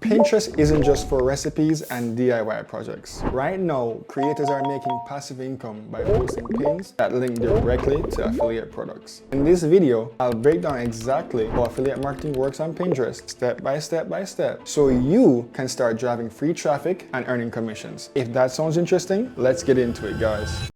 Pinterest isn't just for recipes and DIY projects. Right now, creators are making passive income by posting pins that link directly to affiliate products. In this video, I'll break down exactly how affiliate marketing works on Pinterest step by step, so you can start driving free traffic and earning commissions. If that sounds interesting, let's get into it, guys.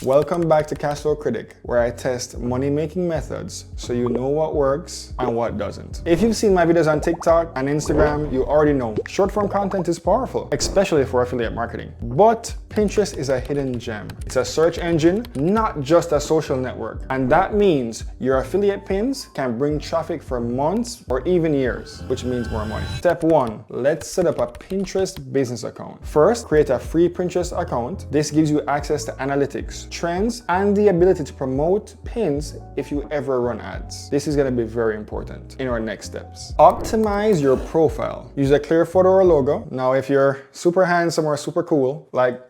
Welcome back to Cashflow Critic, where I test money-making methods so you know what works and what doesn't. If you've seen my videos on TikTok and Instagram, you already know short-form content is powerful, especially for affiliate marketing. But Pinterest is a hidden gem. It's a search engine, not just a social network. And that means your affiliate pins can bring traffic for months or even years, which means more money. Step 1, let's set up a Pinterest business account. First, create a free Pinterest account. This gives you access to analytics, trends, and the ability to promote pins if you ever run ads. This is going to be very important in our next steps. Optimize your profile. Use a clear photo or logo. Now, if you're super handsome or super cool, like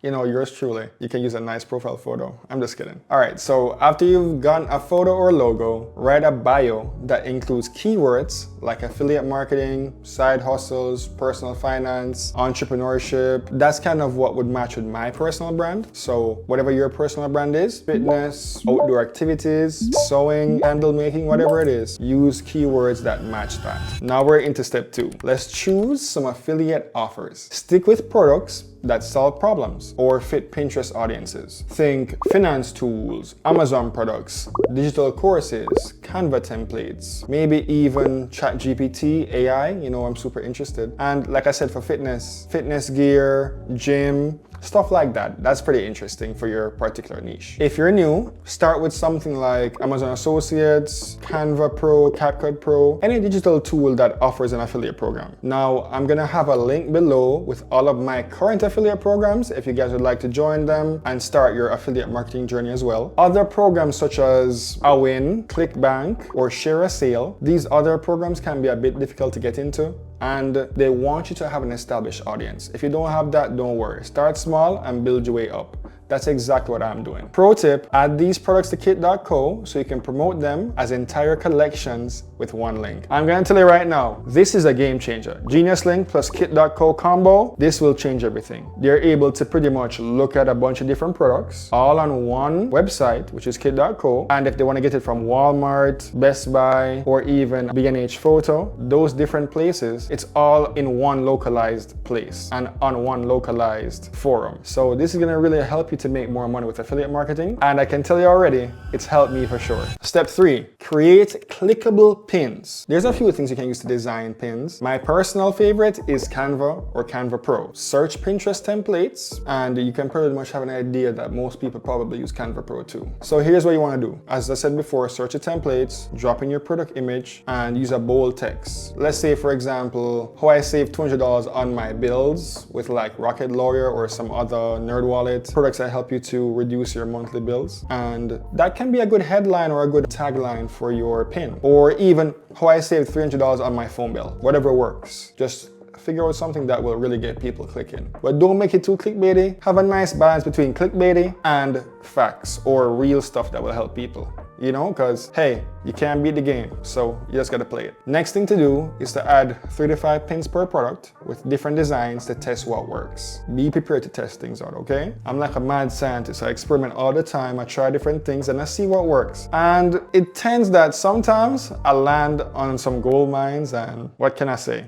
yours truly, you can use a nice profile photo. I'm just kidding. All right, so after you've gotten a photo or logo, write a bio that includes keywords like affiliate marketing, side hustles, personal finance, entrepreneurship. That's kind of what would match with my personal brand. So whatever your personal brand is, fitness, outdoor activities, sewing, candle making, whatever it is, use keywords that match that. Now we're into step 2. Let's choose some affiliate offers. Stick with products that solve problems or fit Pinterest audiences. Think finance tools, Amazon products, digital courses, Canva templates, maybe even ChatGPT, AI, I'm super interested. And like I said, for fitness gear, gym, stuff like that. That's pretty interesting for your particular niche. If you're new, start with something like Amazon Associates, Canva Pro, CapCut Pro, any digital tool that offers an affiliate program. Now, I'm gonna have a link below with all of my current affiliate programs if you guys would like to join them and start your affiliate marketing journey as well. Other programs such as Awin, ClickBank, or Share a Sale, these other programs can be a bit difficult to get into, and they want you to have an established audience. If you don't have that, don't worry. Start small and build your way up. That's exactly what I'm doing. Pro tip, add these products to kit.co so you can promote them as entire collections with one link. I'm gonna tell you right now, this is a game changer. Genius Link plus kit.co combo, this will change everything. They're able to pretty much look at a bunch of different products all on one website, which is kit.co. And if they wanna get it from Walmart, Best Buy, or even B&H Photo, those different places, it's all in one localized place and on one localized forum. So this is gonna really help you to make more money with affiliate marketing, and I can tell you already, it's helped me for sure. Step 3, create clickable pins. There's a few things you can use to design pins. My personal favorite is Canva or Canva Pro. Search Pinterest templates, and you can pretty much have an idea that most people probably use Canva Pro too. So here's what you want to do. As I said before, search the templates, drop in your product image, and use a bold text. Let's say, for example, how I saved $200 on my bills with like Rocket Lawyer or some other nerd wallet products that help you to reduce your monthly bills. And that can be a good headline or a good tagline for your pin. Or even how I saved $300 on my phone bill. Whatever works. Just figure out something that will really get people clicking. But don't make it too clickbaity. Have a nice balance between clickbaity and facts or real stuff that will help people. Because hey, you can't beat the game, so you just gotta play it. Next thing to do is to add 3 to 5 pins per product with different designs to test what works. Be prepared to test things out, okay? I'm like a mad scientist. I experiment all the time. I try different things and I see what works. And it tends that sometimes I land on some gold mines, and what can I say?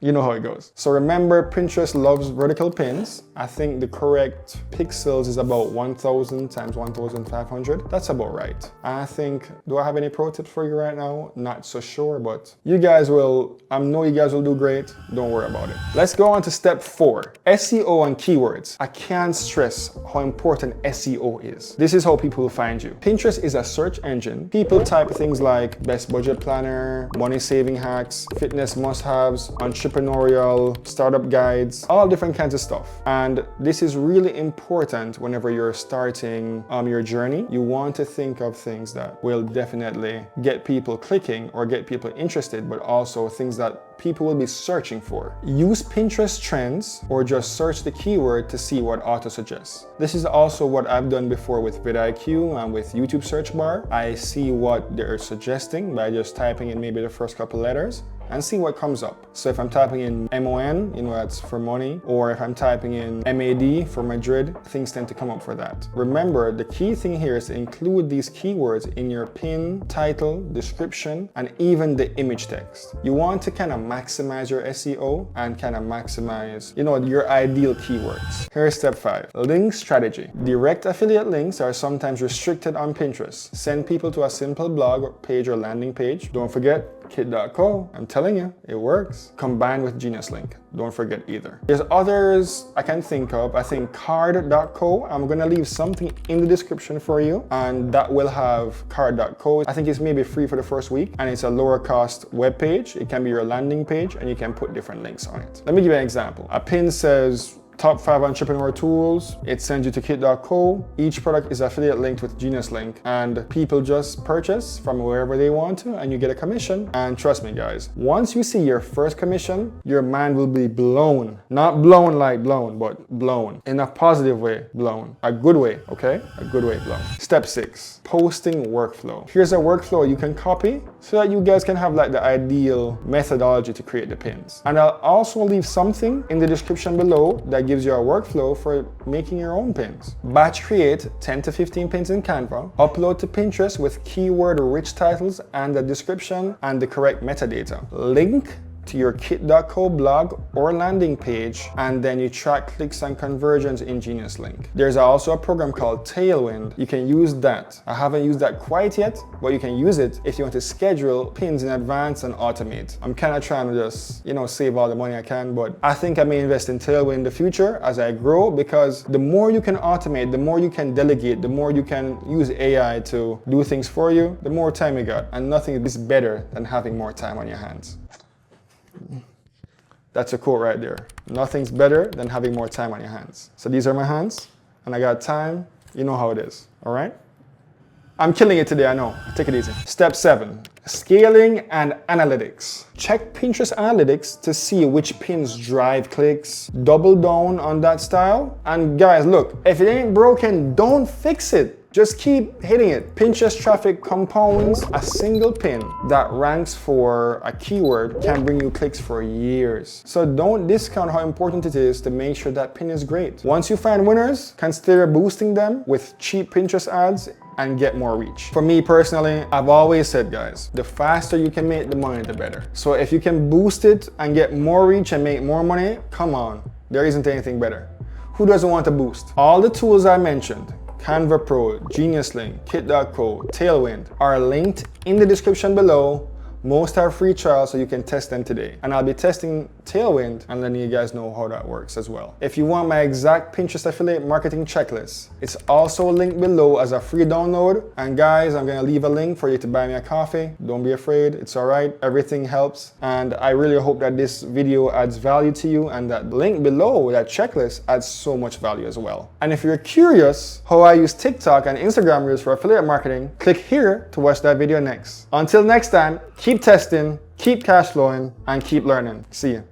You know how it goes. So remember, Pinterest loves vertical pins. I think the correct pixels is about 1000 times 1500. That's about right. I think, do I have any pro tips for you right now? Not so sure, but I know you guys will do great. Don't worry about it. Let's go on to step 4, SEO and keywords. I can't stress how important SEO is. This is how people will find you. Pinterest is a search engine. People type things like best budget planner, money saving hacks, fitness must-haves, entrepreneurial, startup guides, all different kinds of stuff. And this is really important whenever you're starting your journey. You want to think of things that will definitely get people clicking or get people interested, but also things that people will be searching for. Use Pinterest trends or just search the keyword to see what auto suggests. This is also what I've done before with vidIQ and with YouTube search bar. I see what they're suggesting by just typing in maybe the first couple letters and see what comes up. So if I'm typing in MON, that's for money, or if I'm typing in MAD for Madrid, things tend to come up for that. Remember, the key thing here is to include these keywords in your pin, title, description, and even the image text. You want to kind of maximize your SEO and kind of maximize, your ideal keywords. Here's step 5, link strategy. Direct affiliate links are sometimes restricted on Pinterest. Send people to a simple blog page or landing page. Don't forget kit.co. I'm telling you, it works. Combined with Genius Link. Don't forget either. There's others I can think of. I think card.co. I'm gonna leave something in the description for you, and that will have card.co. I think it's maybe free for the first week, and it's a lower cost web page. It can be your landing page, and you can put different links on it. Let me give you an example. A pin says top 5 entrepreneur tools. It sends you to kit.co. Each product is affiliate linked with Genius Link, and people just purchase from wherever they want to, and you get a commission. And trust me guys, once you see your first commission, your mind will be blown. Not blown like blown, but blown. In a positive way, blown. A good way, okay? A good way blown. Step 6, posting workflow. Here's a workflow you can copy so that you guys can have like the ideal methodology to create the pins. And I'll also leave something in the description below that gives you a workflow for making your own pins. Batch create 10 to 15 pins in Canva, upload to Pinterest with keyword rich titles and the description and the correct metadata. Link to your kit.co blog or landing page, and then you track clicks and conversions in Genius Link. There's also a program called Tailwind. You can use that. I haven't used that quite yet, but you can use it if you want to schedule pins in advance and automate. I'm kind of trying to just, save all the money I can, but I think I may invest in Tailwind in the future as I grow, because the more you can automate, the more you can delegate, the more you can use AI to do things for you, the more time you got. And nothing is better than having more time on your hands. That's a quote right there. Nothing's better than having more time on your hands. So these are my hands, and I got time. You know how it is, all right? I'm killing it today, I know. Take it easy. Step 7, scaling and analytics. Check Pinterest analytics to see which pins drive clicks. Double down on that style. And guys, look, if it ain't broken, don't fix it. Just keep hitting it. Pinterest traffic compounds. A single pin that ranks for a keyword can bring you clicks for years. So don't discount how important it is to make sure that pin is great. Once you find winners, consider boosting them with cheap Pinterest ads and get more reach. For me personally, I've always said, guys, the faster you can make the money, the better. So if you can boost it and get more reach and make more money, come on, there isn't anything better. Who doesn't want to boost? All the tools I mentioned, Canva Pro, Genius Link, kit.co, Tailwind, are linked in the description below. Most are free trials, so you can test them today. And I'll be testing Tailwind and letting you guys know how that works as well. If you want my exact Pinterest affiliate marketing checklist, it's also linked below as a free download. And guys, I'm gonna leave a link for you to buy me a coffee. Don't be afraid, it's all right. Everything helps. And I really hope that this video adds value to you, and that link below, that checklist, adds so much value as well. And if you're curious how I use TikTok and Instagram Reels for affiliate marketing, click here to watch that video next. Until next time, keep testing, keep cash flowing, and keep learning. See you.